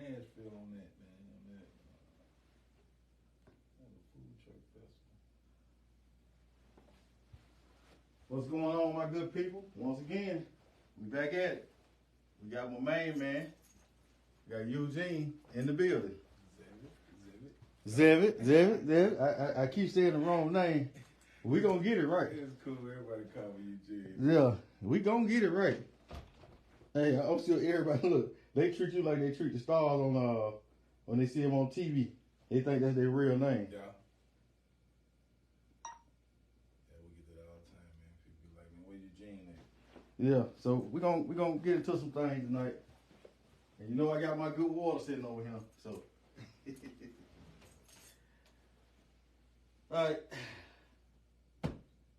Nashville on that, man. On that, a food truck festival. What's going on, my good people? Once again, we back at it. We got my main man. We got Eugene in the building. Zevit. I keep saying the wrong name. We gonna get it right. It's cool. Everybody call me Eugene. Yeah, we gonna get it right. Hey, I'm still everybody. Look, they treat you like they treat the stars on when they see them on TV. They think that's their real name. Yeah. Yeah, we get that all the time, man. People be like, man, where Eugene at? Yeah, so we gonna get into some things tonight. And you know I got my good water sitting over here. So all right.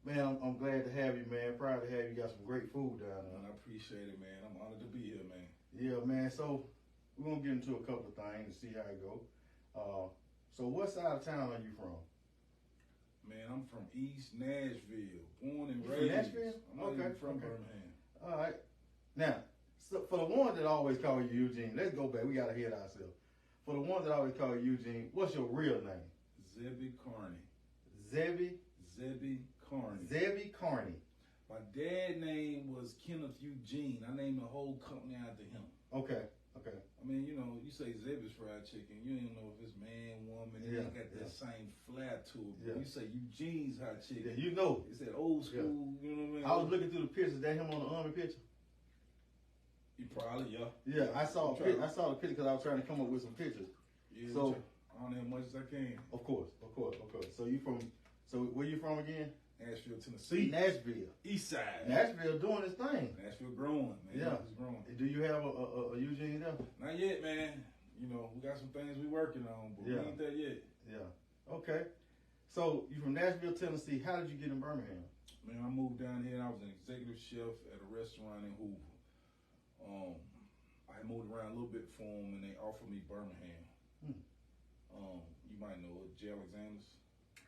Man, I'm glad to have you, man. Proud to have you. Got some great food down there. Man, I appreciate it, man. I'm honored to be here, man. Yeah, man. So we're gonna get into a couple of things and see how it go. So what side of town are you from? Man, I'm from East Nashville, born and You raised. from Nashville? I'm not even from Birmingham. All right. Now, so for the ones that always call you Eugene, let's go back. We gotta hear it ourselves. For the ones that always call you Eugene, what's your real name? Zebby Carney. Zebby Carney. My dad's name was Kenneth Eugene. I named the whole company after him. Okay. I mean, you know, you say Zebby's fried chicken, you don't know if it's man, woman, it ain't got that same flair to it. But you say Eugene's hot chicken. Yeah, you know. It's that old school, you know what I mean? I was looking through the pictures. That him on the army picture? You probably, Yeah, I saw the picture because I was trying to come up with some pictures. Yeah, so I don't have much as I can. Of course. So where you from again? Nashville, Tennessee. Nashville. East side. Nashville doing its thing. Nashville growing, man. Yeah. It's growing. Do you have a Eugene there? Not yet, man. You know, we got some things we working on, but we ain't there yet. Yeah. Okay. So you from Nashville, Tennessee. How did you get in Birmingham? Man, I moved down here and I was an executive chef at a restaurant in Hoover. I had moved around a little bit for them and they offered me Birmingham. You might know it, J. Alexander's.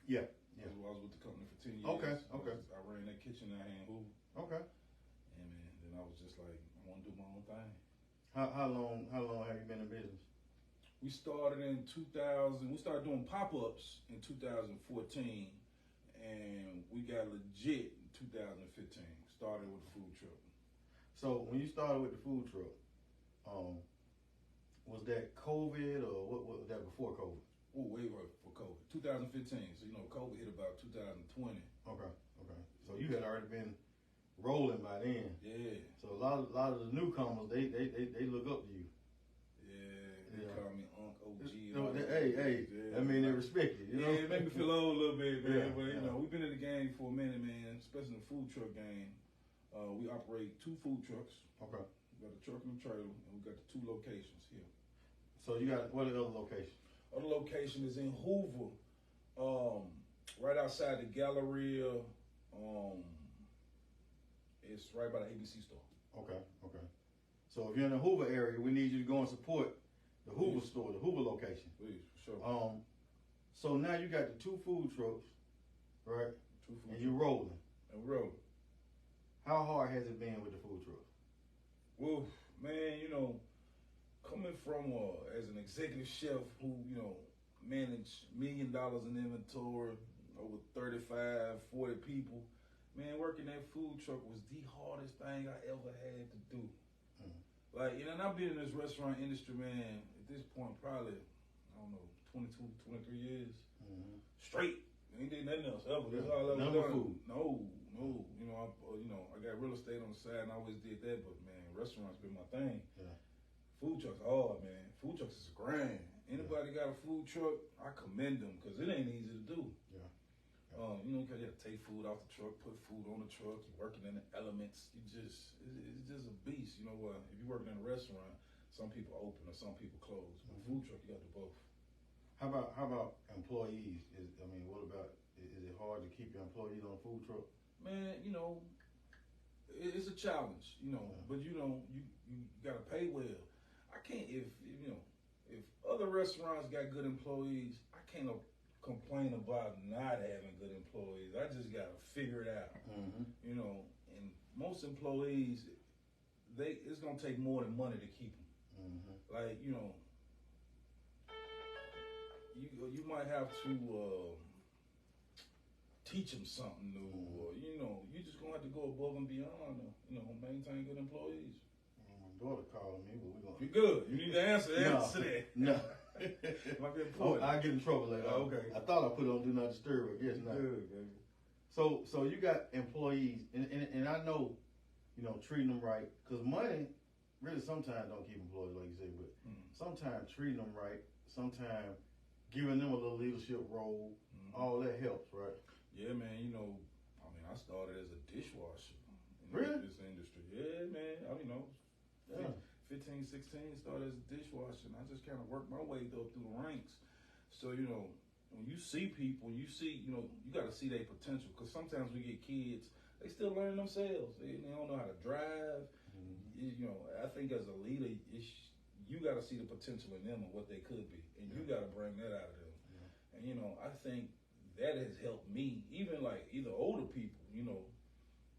Yeah. I was with the company for 10 years. Okay. I ran that kitchen out here in Hoover. Okay. And man, then I was just like, I want to do my own thing. How long have you been in business? We started in 2000. We started doing pop-ups in 2014, and we got legit in 2015. Started with the food truck. So when you started with the food truck, was that COVID or what was that before COVID? Oh, way for COVID. 2015. So, you know, COVID hit about 2020. Okay. So you had already been rolling by then. Yeah. So a lot of the newcomers, they look up to you. Yeah. They call me Unc OG. Hey. Yeah. I mean, they respect you. You know? Yeah, it made me feel old a little bit, man. Yeah, but, you know, we've been in the game for a minute, man, especially in the food truck game. We operate 2 food trucks. Okay. We got a truck and a trailer, and we got the 2 locations here. So you got, what are the other locations? Other location is in Hoover, right outside the Galleria. It's right by the ABC store. Okay. So if you're in the Hoover area, we need you to go and support the Hoover store, the Hoover location. Please, for sure. So now you got the 2 food trucks, right? 2 food and you're rolling. And we're rolling. How hard has it been with the food trucks? Well, man, you know, coming from as an executive chef who, you know, managed $1 million in inventory, over 35, 40 people, man, working that food truck was the hardest thing I ever had to do. Like, you know, and I've been in this restaurant industry, man, at this point probably, I don't know, 22, 23 years. Straight. Ain't did nothing else ever. That's all I ever done. Food. No. You know, I got real estate on the side and I always did that, but man, restaurants been my thing. Yeah. Food trucks hard, man. Food trucks is grand. Anybody got a food truck, I commend them because it ain't easy to do. Yeah. You know, because you have to take food off the truck, put food on the truck, you're working in the elements. It's just a beast. You know, if you're working in a restaurant, some people open or some people close. But food truck, you got to do both. How about employees? What about, is it hard to keep your employees on a food truck? Man, you know, it's a challenge, you know, but you know, you gotta pay well. I can't, if other restaurants got good employees, I can't complain about not having good employees. I just gotta figure it out. You know, and most employees, it's gonna take more than money to keep them. Like, you know, you might have to teach them something new, or you just gonna have to go above and beyond, maintain good employees. My daughter calling me, but we're gonna. You good? You need to answer that. No. Might be important. I get in trouble later. Okay. I thought I put on do not disturb. I guess not. Good, baby. So you got employees, and I know, treating them right, because money really sometimes don't keep employees, like you say, but sometimes treating them right, sometimes giving them a little leadership role, all that helps, right? Yeah, man. I started as a dishwasher Really? in this industry. Yeah, man. 15, 16, started as a dishwasher, and I just kind of worked my way through the ranks. So, when you see people, you got to see their potential, because sometimes we get kids, they still learning themselves. They don't know how to drive. I think as a leader, you got to see the potential in them and what they could be, and you got to bring that out of them. Yeah. And I think that has helped me, even like either older people,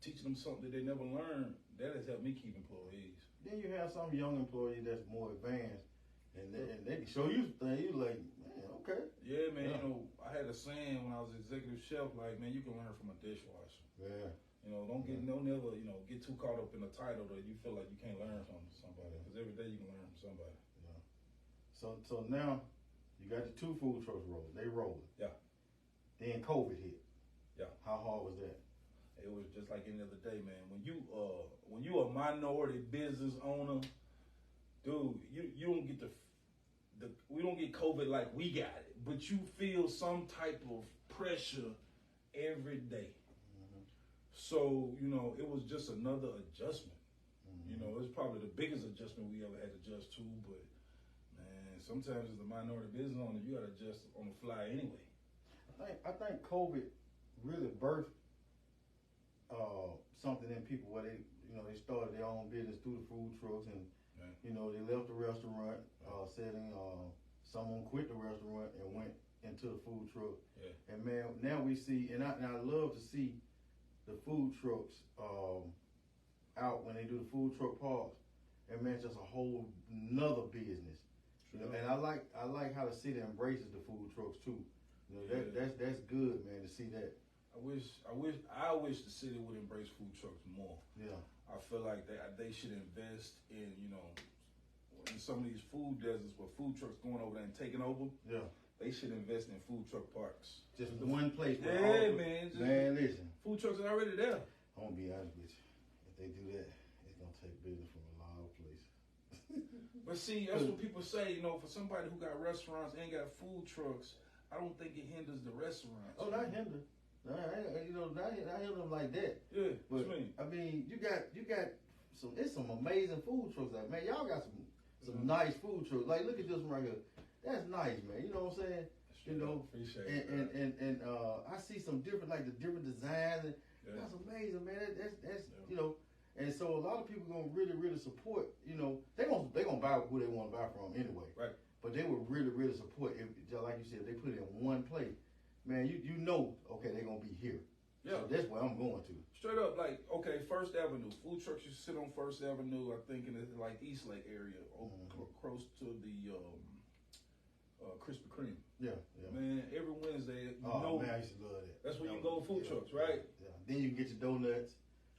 teaching them something that they never learned. That has helped me keep employees. Then you have some young employees that's more advanced, and they can show you things. You like, man, okay. Yeah, man. Yeah. I had a saying when I was executive chef, like, man, you can learn from a dishwasher. Yeah. Don't never get too caught up in the title that you feel like you can't learn from somebody, because every day you can learn from somebody. Yeah. So now you got the 2 food trucks rolling. They rolling. Yeah. Then COVID hit. Yeah. How hard was that? It was just like any other day, man. When you a minority business owner, dude, you don't get we don't get COVID like we got it, but you feel some type of pressure every day. So, it was just another adjustment. It was probably the biggest adjustment we ever had to adjust to, but man, sometimes as a minority business owner, you gotta adjust on the fly anyway. I think COVID really birthed something in people where they started their own business through the food trucks, and they left the restaurant setting. Someone quit the restaurant and went into the food truck. Yeah. And man, now we see, and I love to see the food trucks out when they do the food truck parks, and man, it's just a whole nother business. Sure. And I like how the city embraces the food trucks too. That's good, man, to see that. I wish the city would embrace food trucks more. Yeah. I feel like they should invest in in some of these food deserts where food trucks going over there and taking over. Yeah. They should invest in food truck parks. Just one place. Yeah, man. Man, listen. Food trucks are already there. I'm gonna be honest with you. If they do that, it's gonna take business from a lot of places. But see, that's what people say. For somebody who got restaurants and got food trucks, I don't think it hinders the restaurants. Oh, not hinder. Not hinder them like that. Yeah. But I mean, you got some amazing food trucks. Like, man, y'all got some nice food trucks. Like, look at this one right here. That's nice, man. You know what I'm saying? Appreciate it. And I see some different, like the different designs. And that's amazing, man. That's And so a lot of people gonna really support. They gonna buy who they want to buy from anyway. Right. But they would really support if, just like you said, if they put it in one place. Man, okay, they're gonna be here. Yeah. So that's where I'm going to. Straight up, like, okay, First Avenue. Food trucks used to sit on First Avenue, I think in the East Lake area, close to the Krispy Kreme. Yeah. Man, every Wednesday, man, I used to love that. That's where you go with food trucks, right? Yeah. Then you can get your donuts.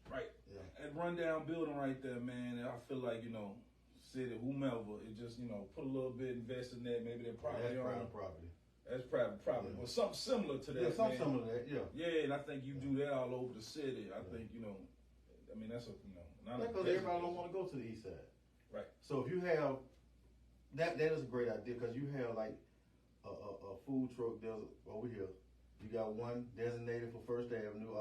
Right. Yeah. And rundown building right there, man. And I feel like, city, whomever, it just, put a little bit, invest in that. Maybe they're property. That's private property. That's private property. Yeah. Well, something similar to that. Yeah, something similar to that, yeah. Yeah, and I think you do that all over the city. I think, that's not because everybody don't want to go to the east side. Right. So if you have, that is a great idea, because you have like a food truck desert over here. You got one designated for First Avenue,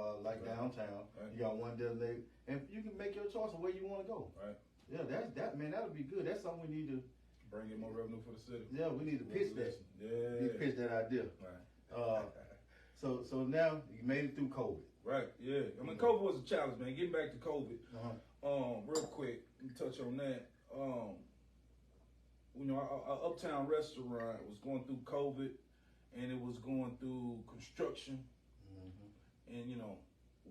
downtown. Right. You got one designated, and you can make your choice of where you want to go. Right. Yeah, man, that'll be good. That's something we need to bring in more revenue for the city. Yeah, we need to pitch that. Yeah. We need to pitch that idea. Right. So now you made it through COVID. Right. Yeah. I mean, COVID was a challenge, man. Getting back to COVID. Real quick, let me touch on that. Our uptown restaurant was going through COVID, and it was going through construction. And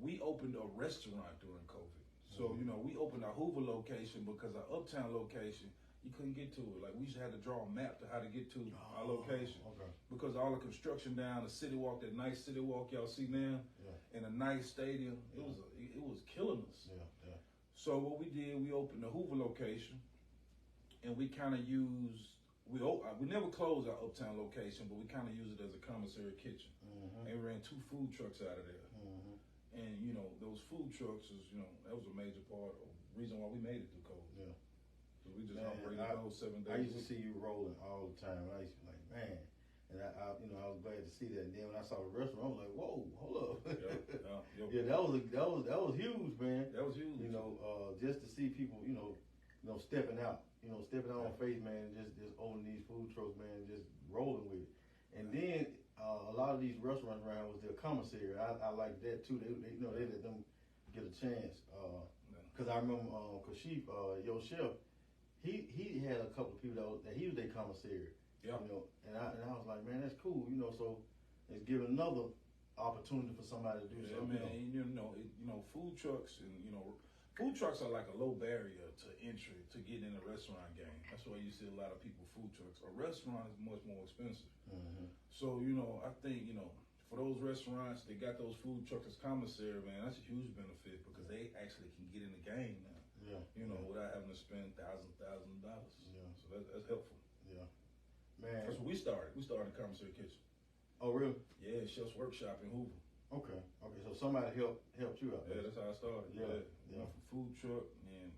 we opened a restaurant during COVID. So we opened our Hoover location because our uptown location, you couldn't get to it. Like, we used to have to draw a map to how to get to our location. Okay. Because all the construction down the city walk, that nice city walk y'all see now, in a nice stadium, it was killing us. Yeah. So what we did, we opened the Hoover location, and we kind of used, we never closed our Uptown location, but we kind of used it as a commissary kitchen. And we ran 2 food trucks out of there. And, you know, those food trucks is, you know, that was a major part of the reason why we made it through COVID. Yeah. We just operated those 7 days. I used to see you rolling all the time. I used to be like, man. And I was glad to see that. And then when I saw the restaurant, I was like, whoa, hold up. Yeah, that was huge, man. That was huge. You know, just to see people, you know, stepping out. You know, stepping out on faith, man, just opening these food trucks, man, just rolling with it. And then a lot of these restaurants around was their commissary. I like that too. They you know, they let them get a chance. Cause I remember Kashif, your chef, he had a couple of people that he was their commissary. Yeah. You know, and I was like, man, that's cool. You know, so it's giving another opportunity for somebody to do something. Man, you know, food trucks and food trucks are like a low barrier to entry to get in a restaurant game. That's why you see a lot of people food trucks. A restaurant is much more expensive. So, you know, I think, you know, for those restaurants that got those food trucks as commissary, man, that's a huge benefit because they actually can get in the game now. Yeah. You know, without having to spend thousands of dollars. Yeah. So that's helpful. Yeah. Man. That's what we started. We started a commissary kitchen. Oh, really? Yeah, Chef's Workshop in Hoover. Okay. So somebody helped you out. Yeah, that's how I started. Yeah. We went from food truck, and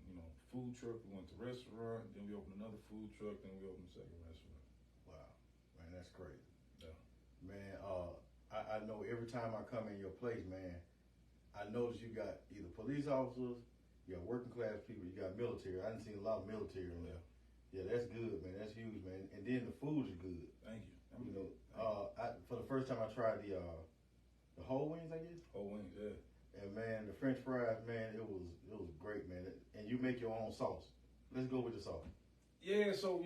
food truck. We went to restaurant. Then we opened another food truck. Then we opened a second restaurant. Wow, man, that's crazy. Yeah. Man, I know every time I come in your place, man, I notice you got either police officers, you got working class people, you got military. I didn't see a lot of military in there. Yeah, that's good, man. That's huge, man. And then the food is good. Thank you. You know, for the first time I tried the whole wings, I guess. Whole wings, yeah. And man, the French fries, man, it was great, man. And you make your own sauce. Let's go with the sauce. Yeah, so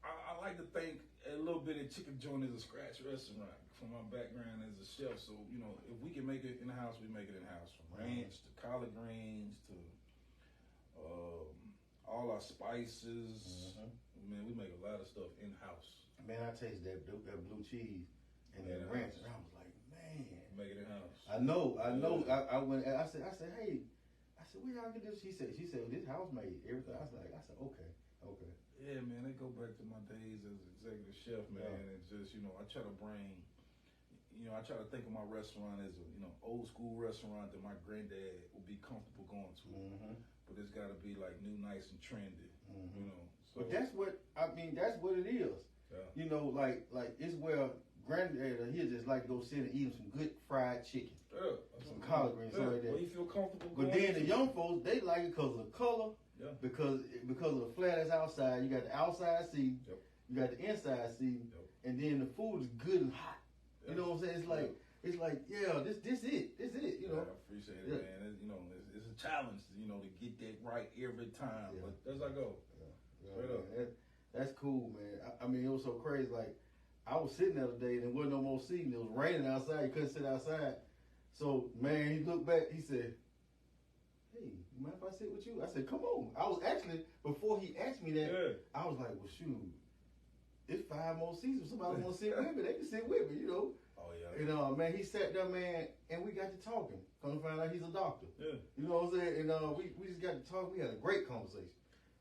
I like to think a little bit of Chicken Joint is a scratch restaurant from my background as a chef. So if we can make it in the house, we make it in the house. From ranch to collard greens to all our spices. Man, we make a lot of stuff in house. Man, I tasted that blue cheese and that ranch, and I was like, man, make it in house. I know. I went. I said, hey, where y'all get this? She said, well, this house made everything. I said, okay. Yeah, man, they go back to my days as executive chef, man. Yeah. It's just, I try to bring, I try to think of my restaurant as a, old school restaurant that my granddad would be comfortable going to. But it's got to be like new, nice, and trendy. So, but that's what it is. Yeah. Like it's where granddad he'll just like to go sit and eat some good fried chicken. Yeah. Some collard greens, something like that. Well, you feel comfortable. But then the young folks, they like it because of the color. Yeah. Because of the flat that's outside. You got the outside seat. Yep. You got the inside seat. Yep. And then the food is good and hot. Yep. You know what I'm saying? It's like yeah, this it. This it. I appreciate it, man. It's a challenge, to get that right every time. Yeah. But as I go. Straight up. That's cool, man. I mean, it was so crazy. Like, I was sitting there today and there wasn't no more seating. It was raining outside. You couldn't sit outside. So, man, he looked back. He said, hey, you mind if I sit with you? I said, come on. I was actually, before he asked me that, I was like, well, shoot, it's 5 more seats. If somebody want to sit with me, they can sit with me, Oh, yeah. And, man, he sat there, man, and we got to talking. Come to find out he's a doctor. Yeah. You know what I'm saying? And we just got to talk. We had a great conversation.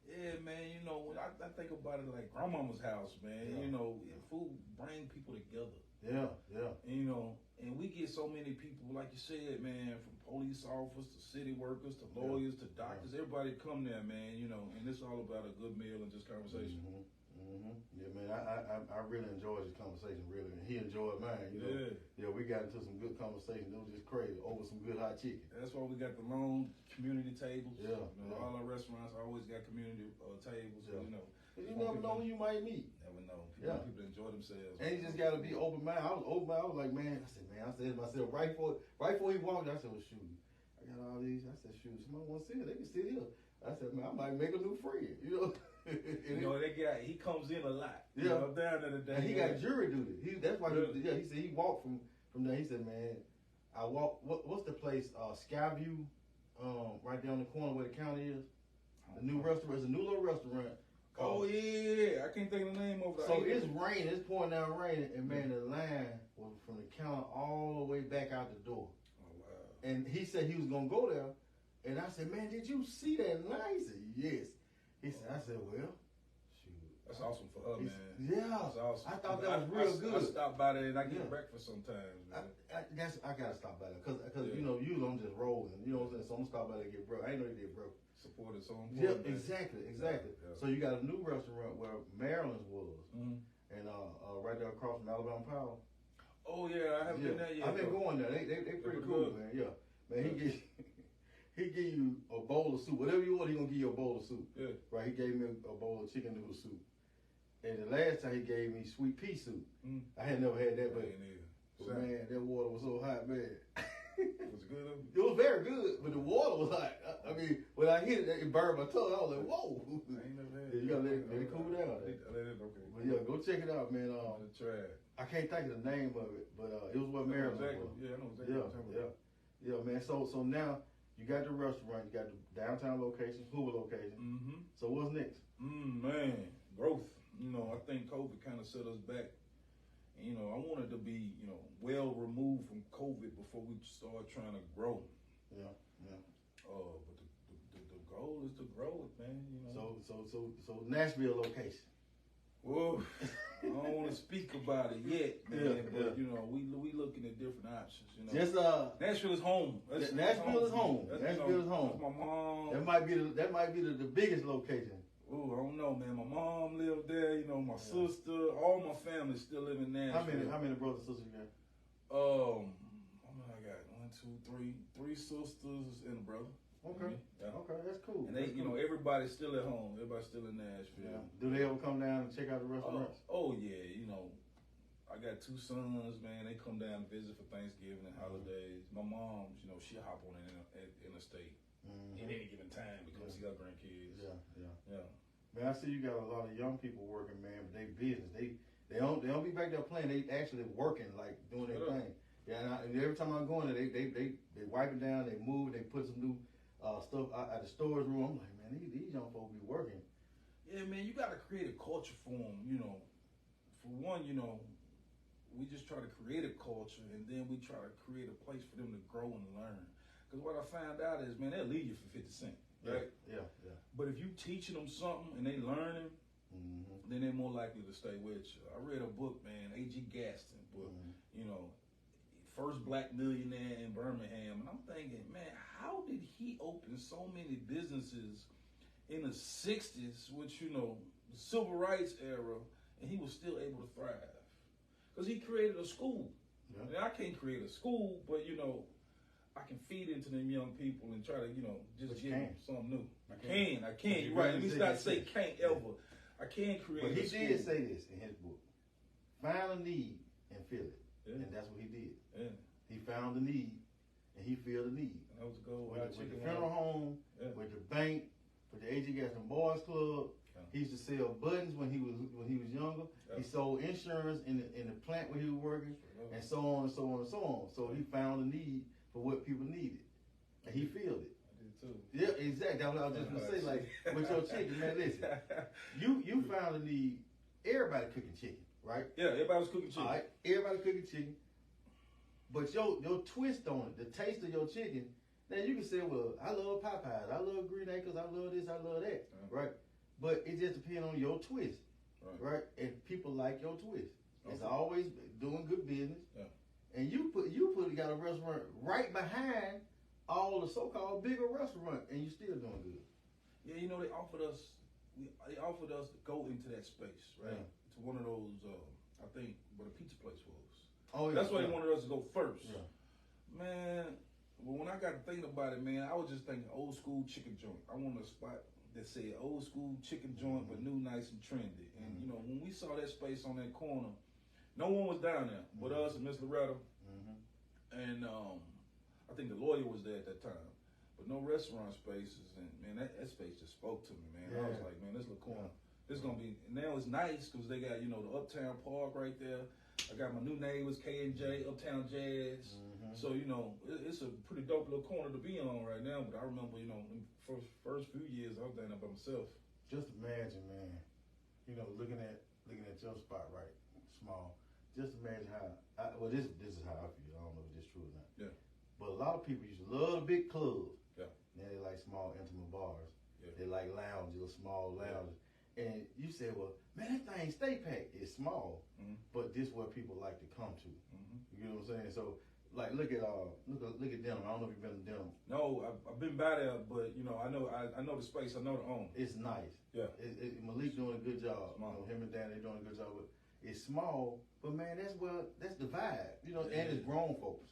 Yeah, man, when I think about it like grandmama's house, man. Yeah. Food bring people together. Yeah. And, and we get so many people, like you said, man, from police officers to city workers to lawyers to doctors. Everybody come there, man, and it's all about a good meal and just conversation. Yeah, man, I really enjoyed this conversation, really, and he enjoyed mine. Yeah, we got into some good conversation. It was just crazy over some good hot chicken. That's why we got the long community tables. Yeah, all our restaurants always got community tables. Yeah. You never know who you might meet. Never know. People enjoy themselves. And you just got to be open minded. I was open minded. I was like, man. I said to myself right before he walked, I said, well, shoot, I got all these. I said, shoot, somebody want to sit here, they can sit here. I said, man, I might make a new friend. He comes in a lot. Yeah, I'm down there today. And he got jury duty. That's why. He said he walked from there. He said, man, I walked. What's the place? Skyview, right down the corner where the county is. The new restaurant. It's a new little restaurant. Oh yeah, I can't think of the name of it. So it's raining. It's pouring down raining, and man, the line was from the counter all the way back out the door. Oh wow. And he said he was gonna go there, and I said, man, did you see that line? He said, yes. He said, I said, well, shoot. That's awesome for her, man. Yeah, that's awesome. I thought that was real good. I stop by there and I get breakfast sometimes. Man. I gotta stop by there because you know usually I'm just rolling. You know what I'm saying? So I'm gonna stop by there and get breakfast. I ain't know you did breakfast. Support is so important. Yeah, exactly. Yeah. So you got a new restaurant where Maryland's was, and right there across from Alabama Power. Oh yeah, I haven't been there yet. I've been going there. They pretty cool, man. Yeah, man. He give you a bowl of soup. Whatever you want, he gonna give you a bowl of soup. Yeah. Right. He gave me a bowl of chicken noodle soup, and the last time he gave me sweet pea soup. I had never had that, but man, that water was so hot, man. Was it good? It was very good, but the water was hot. I mean, when I hit it, it burned my tongue. I was like, whoa. I ain't never had it. You gotta let it cool down. Okay. But yeah, go check it out, man. I'm gonna try it. I can't think of the name of it, but it was what Maryland was. Yeah, I know exactly. Yeah, man. So now you got the restaurant, you got the downtown location, Hoover location. Mm-hmm. So what's next? Man, growth. You know, I think COVID kind of set us back. And, you know, I wanted to be, you know, well removed from COVID before we start trying to grow. Yeah. But the goal is to grow it, man. You know. So Nashville location. Well, I don't want to speak about it yet, man. But you know, we looking at different options. You know, just Nashville is home. Nashville is home. Nashville is home. My mom. That might be the biggest location. Oh, I don't know, man. My mom lived there. You know, my sister, all my family still live in Nashville. How many brothers and sisters you got? I got 3 sisters and a brother. Okay. Yeah. Okay, that's cool. And they, you know, everybody's still at home. Everybody's still in Nashville. Yeah. Do they ever come down and check out the restaurants? Oh yeah. You know, I got 2 sons, man. They come down and visit for Thanksgiving and holidays. My mom, you know, she hop on the interstate at any given time because she got grandkids. Yeah. Man, I see you got a lot of young people working, man, but they business. They don't be back there playing. They actually working, like doing their thing. Yeah, and every time I go in there, they wipe it down, they move, they put some new stuff out at the storage room. I'm like, man, these young folks be working. Yeah, man, you got to create a culture for them. You know, for one, you know, we just try to create a culture, and then we try to create a place for them to grow and learn. Because what I found out is, man, they'll leave you for 50 cents. Right? Yeah. But if you teaching them something and they learning, then they're more likely to stay with you. I read a book, man, A.G. Gaston book, you know, first black millionaire in Birmingham. And I'm thinking, man, how did he open so many businesses in the 60s, which, you know, the civil rights era, and he was still able to thrive? Because he created a school. Yeah. And I can't create a school, but, you know, I can feed into them young people and try to, you know, just give them something new. I can. You're right. Let me not say can't ever. I can create. But he did say this in his book: find a need and fill it, and that's what he did. Yeah. He found the need and he filled the need. And that was good. With the funeral home, with the bank, with the A.G. Gaston Boys Club. He used to sell buttons when he was younger. He sold insurance in the plant where he was working, and so on and so on and so on. So he found a need for what people needed, and he filled it. I did too. Yeah, exactly. That's what I was just gonna say. Like with your chicken, man. Listen, you found a need. Everybody cooking chicken, right? Yeah, everybody's cooking chicken. All right, everybody cooking chicken. But your twist on it, the taste of your chicken. Now you can say, well, I love Popeyes, I love Green Acres, I love this, I love that, right? But it just depends on your twist, right? And people like your twist. It's always doing good business. Yeah. And you got a restaurant right behind all the so-called bigger restaurant, and you still doing good. Yeah, you know they offered us to go into that space, right? Yeah. To one of those, I think, where the pizza place was. Oh yeah, that's why they wanted us to go first. Yeah. Man, well, when I got to thinking about it, man, I was just thinking old school chicken joint. I wanted a spot that said old school chicken joint, but new, nice, and trendy. And you know, when we saw that space on that corner, no one was down there but us and Miss Loretta. And I think the lawyer was there at that time, but no restaurant spaces. And man, that space just spoke to me, man. Yeah. I was like, man, this little corner, this gonna be. Now it's nice because they got, you know, the Uptown Park right there. I got my new neighbors, K&J, Uptown Jazz. Mm-hmm. So, you know, it's a pretty dope little corner to be on right now. But I remember, you know, in the first few years, I was down there by myself. Just imagine, man, you know, looking at your spot, right, small. Just imagine this is how I feel. I don't know if this is true or not. Yeah. But a lot of people used to love the big clubs. Yeah. Now they like small, intimate bars. Yeah. They like lounges, little small lounges. Yeah. And you say, well, man, that thing stay packed. It's small, but this is where people like to come to. Mm-hmm. You know what I'm saying? So, like, look at Denham. I don't know if you've been to Denham. No, I've been by there, but you know, I know the space. I know the owner. It's nice. Yeah. Malik doing a good job. You know, him and Dan, they doing a good job. But it's small, but man, that's the vibe. You know, and it's grown folks.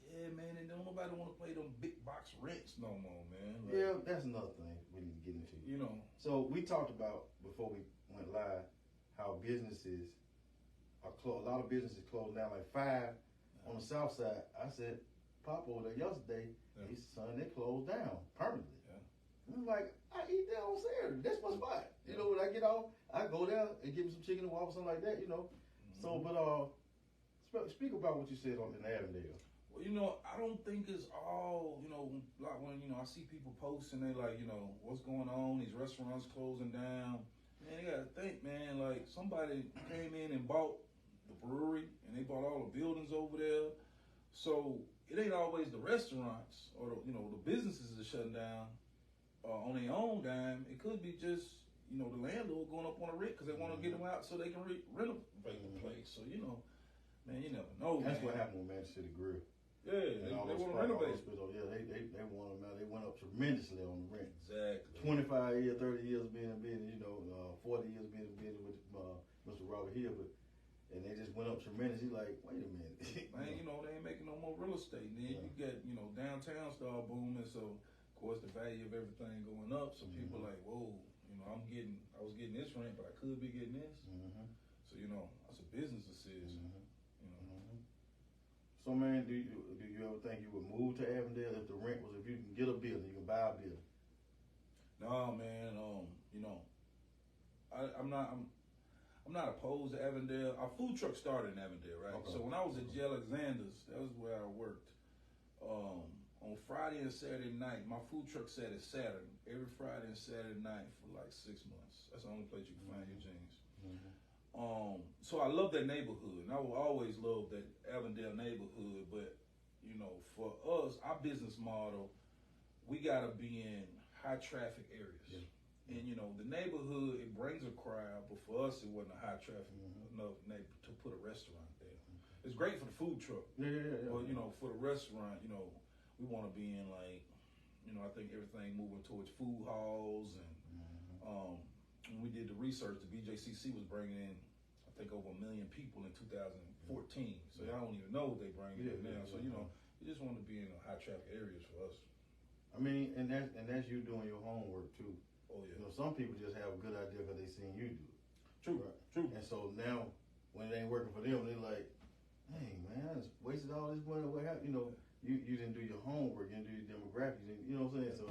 Yeah, man, and don't nobody want to play them big box rents no more, man. Like, yeah, that's another thing we need to get into. You know. So we talked about before we went live how businesses are closed. A lot of businesses closed down, like 5 on the south side. I said, Pop over there yesterday, he said, son, they closed down permanently. Yeah. I'm like, I eat that on Saturday. That's my spot. You know, when I get off, I go there and give me some chicken and waffles, something like that, you know. So, but speak about what you said in Avondale. Well, you know, I don't think it's all, you know, like when, you know, I see people post and they like, you know, what's going on, these restaurants closing down. Man, you gotta think, man, like somebody came in and bought the brewery and they bought all the buildings over there. So it ain't always the restaurants or the, you know, the businesses are shutting down on their own dime. It could be just, you know, the landlord going up on a rent because they want to get them out so they can renovate the place. So, you know, man, you never know. That's what happened with Manchester City Grill. Yeah, they want to renovate. Yeah, they want them out. They went up tremendously on the rent. Exactly. 25 years, 30 years being in business, you know, 40 years being in business with Mr. Robert Hill, and they just went up tremendously. Like, wait a minute. Man, you know, they ain't making no more real estate. And then you get, you know, downtown start booming, so of course the value of everything going up. So people like, whoa, you know, I was getting this rent, but I could be getting this. So, you know, that's a business decision. So, man, do you ever think you would move to Avondale if the rent was, if you can get a building, you can buy a building? No, man. You know, I'm not opposed to Avondale. Our food truck started in Avondale, right? Okay. So when I was at J. Alexander's, that was where I worked. On Friday and Saturday night, my food truck sat at Saturn every Friday and Saturday night for like 6 months. That's the only place you can find Eugene's. So I love that neighborhood, and I will always love that Avondale neighborhood. But you know, for us, our business model, we gotta be in high traffic areas. Yeah. And you know, the neighborhood, it brings a crowd, but for us, it wasn't a high traffic enough to put a restaurant there. It's great for the food truck. Yeah. But you know, for the restaurant, you know, we want to be in like, you know, I think everything moving towards food halls and when we did the research, the BJCC was bringing in, I think, over 1 million people in 2014. So I don't even know what they bring in now. So, you know, we just want to be in high traffic areas for us. I mean, and that's you doing your homework too. Oh yeah. You know, some people just have a good idea because they seen you do it. True. Right? True. And so now, when it ain't working for them, they're like, "Hey man, I just wasted all this money. What happened? You know, you didn't do your homework. You didn't do your demographics. You know what I'm saying? So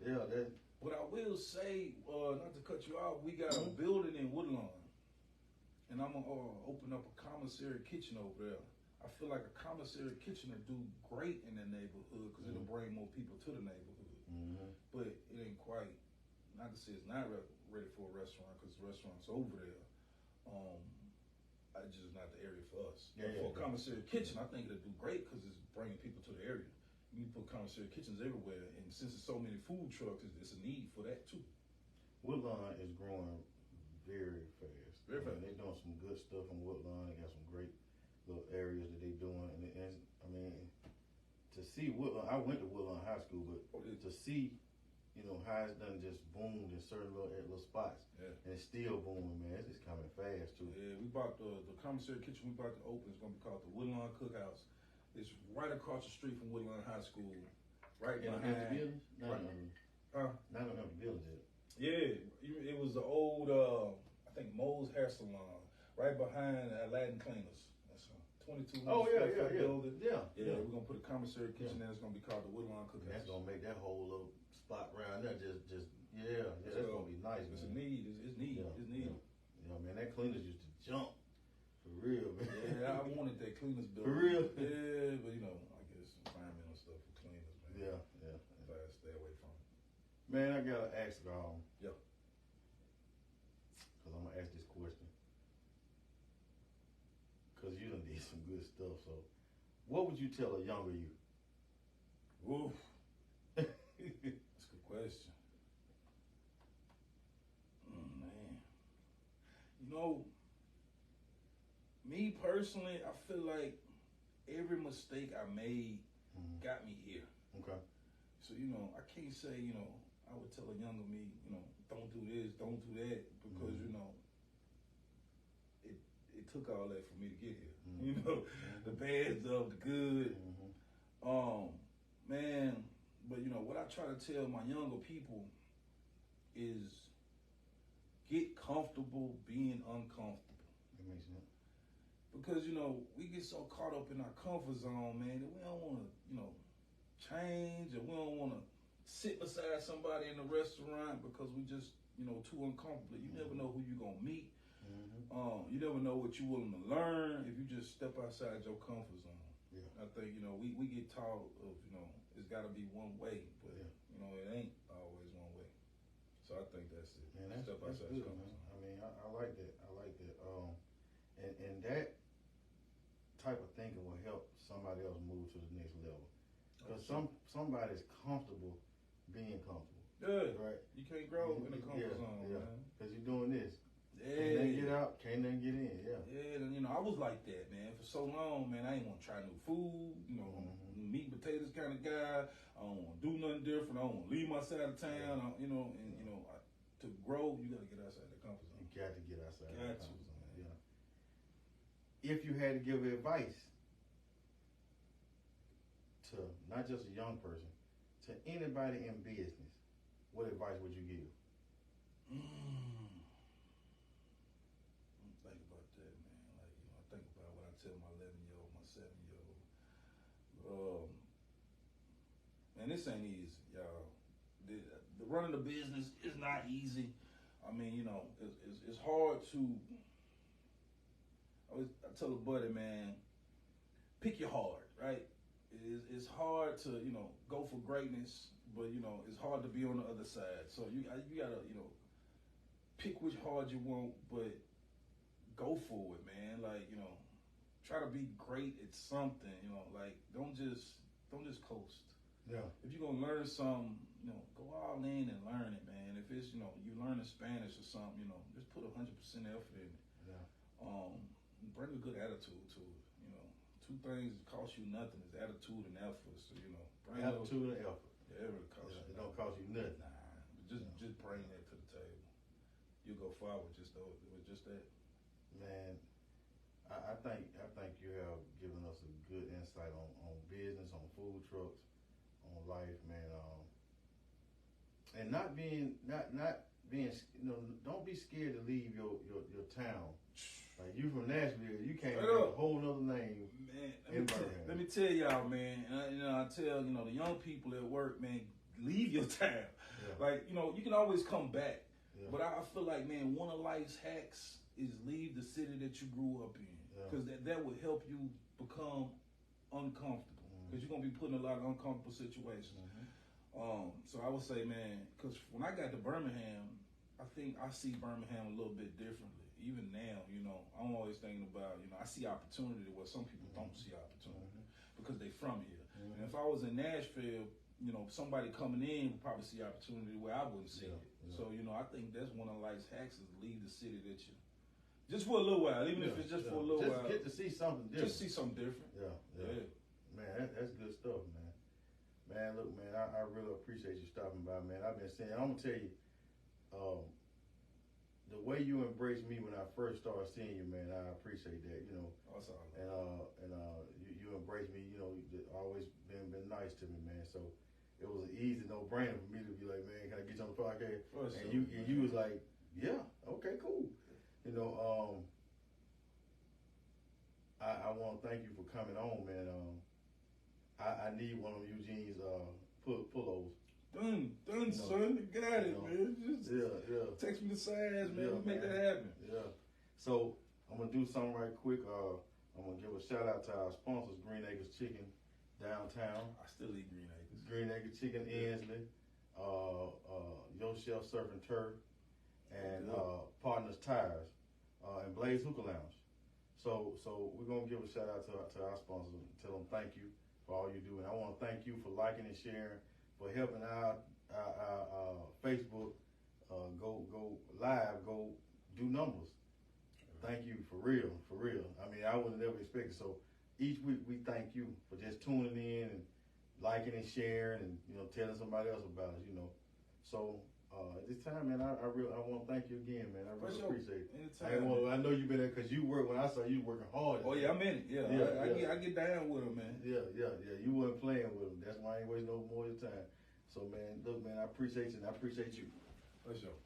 yeah, that. But I will say, not to cut you off, we got a building in Woodlawn, and I'm gonna open up a commissary kitchen over there. I feel like a commissary kitchen will do great in the neighborhood because it'll bring more people to the neighborhood. But it ain't quite. Not to say it's not ready for a restaurant because the restaurant's over there. It's just not the area for us. For a commissary kitchen, I think it'll do great because it's bringing people to the area. You can put commissary kitchens everywhere, and since there's so many food trucks, it's a need for that too. Woodlawn is growing very fast. Very fast. They're doing some good stuff in Woodlawn. They got some great little areas that they're doing, and I mean, to see Woodlawn, I went to Woodlawn High School, but to see, you know, how it's done just boomed in certain little spots, and it's still booming, man. It's just coming fast too. Yeah, we bought the commissary kitchen we about to open. It's gonna be called the Woodlawn Cookhouse. It's right across the street from Woodlawn High School, right behind. Not on the village yet. Yeah, it was the old, I think Moe's Hair Salon, right behind Aladdin Cleaners. That's 22. Building. Yeah. We're gonna put a commissary kitchen there. It's gonna be called the Woodlawn Cookhouse. That's gonna make that whole little spot around there just that's gonna be nice. It's a need. It's needed. Yeah, man, that cleaners used to jump. For real, man. Yeah, I wanted that cleaners bill. For real? Yeah, but you know, I guess environmental stuff for cleaners, man. Yeah. So I stay away from it. Man, I gotta ask, yeah. Cause I'm gonna ask this question. Cause you done did some good stuff, so what would you tell a younger you? Oof. That's a good question. Man. You know, me personally, I feel like every mistake I made got me here. Okay. So, you know, I can't say, you know, I would tell a younger me, you know, don't do this, don't do that, because, you know, it took all that for me to get here. You know, the bad stuff, the good. Man, but, you know, what I try to tell my younger people is get comfortable being uncomfortable. That makes sense. Because, you know, we get so caught up in our comfort zone, man, that we don't want to, you know, change, or we don't want to sit beside somebody in a restaurant because we just, you know, too uncomfortable. You never know who you're going to meet. You never know what you're willing to learn if you just step outside your comfort zone. Yeah. I think, you know, we get taught of, you know, it's got to be one way, but, you know, it ain't always one way. So I think that's it. Man, that's outside good, comfort man. zone. I mean, I like that. And that type of thinking will help somebody else move to the next level. Because somebody's comfortable being comfortable. Good. Right? You can't grow in the comfort zone, man. Because you're doing this. Yeah. Can't then get out, can't then get in. Yeah. Yeah, and you know, I was like that, man. For so long, man, I ain't want to try new food. You know, meat and potatoes kind of guy. I don't want to do nothing different. I don't want to leave my side of town. You know, and you know, to grow, you got to get outside the comfort zone. You got to get outside the comfort zone. Yeah. If you had to give advice to not just a young person, to anybody in business, what advice would you give? Think about that, man. Like, you know, I think about what I tell my 11-year-old, my 7-year-old. Man, this ain't easy, y'all. The running the business is not easy. I mean, you know, it's hard to. I tell a buddy, man, pick your hard, right? It's hard to, you know, go for greatness, but, you know, it's hard to be on the other side. So you gotta, you know, pick which hard you want, but go for it, man. Like, you know, try to be great at something, you know, like don't just coast. Yeah. If you're gonna learn something, you know, go all in and learn it, man. If it's, you know, you learning Spanish or something, you know, just put 100% effort in it. Yeah. Bring a good attitude to it. You know, two things that cost you nothing is attitude and effort. So, you know, bring attitude and effort. Yeah, it costs you. It don't cost you nothing. Nah, just bring that to the table. You go far with just that. Man, I think you have given us a good insight on business, on food trucks, on life, man. And not being, you know, don't be scared to leave your town. Like, you from Nashville, you can't make a whole nother name. Man, let me tell y'all, man. And you know, I tell, you know, the young people at work, man, leave your town. Yeah. Like, you know, you can always come back. Yeah. But I feel like, man, one of life's hacks is leave the city that you grew up in. Because that will help you become uncomfortable. Because you're going to be put in a lot of uncomfortable situations. So I would say, man, because when I got to Birmingham, I think I see Birmingham a little bit differently. Even now, you know, I'm always thinking about, you know, I see opportunity where some people don't see opportunity because they from here. And if I was in Nashville, you know, somebody coming in would probably see opportunity where I wouldn't see it. Yeah. So, you know, I think that's one of life's hacks is leave the city that you, just for a little while, even if it's just for a little while. Just get to see something different. Just see something different. Yeah. Man, that's good stuff, man. Man, look, man, I really appreciate you stopping by, man. I've been saying, I'm going to tell you, the way you embraced me when I first started seeing you, man, I appreciate that, you know. Awesome. And you embraced me, you know, you always been nice to me, man. So it was an easy no-brainer for me to be like, man, can I get you on the podcast? And you was like, yeah, okay, cool. You know, I want to thank you for coming on, man. I need one of Eugene's pullovers. Done, son. You got it, man. Just text me the size, man. We make that happen. Yeah. So I'm gonna do something right quick. I'm gonna give a shout out to our sponsors, Green Acres Chicken downtown. I still eat Green Acres. Green Acres Chicken, Ensley, Yo Chef Surf and Turf, and Partners Tires, and Blaze Hookah Lounge. So we're gonna give a shout out to our sponsors and tell them thank you for all you do. And I want to thank you for liking and sharing, for helping our Facebook go live, go do numbers. Thank you for real. I mean, I would have never expected. So each week we thank you for just tuning in and liking and sharing and telling somebody else about us. So at this time, man, I want to thank you again, man. I really appreciate it. Anytime. I know you've been there because you work. When I saw you working hard. Oh yeah, I'm in it. Yeah. I get down with them, man. Yeah. You weren't playing with them. That's why I ain't wasting no more of your time. So man, look, man, I appreciate you and I appreciate you. For sure.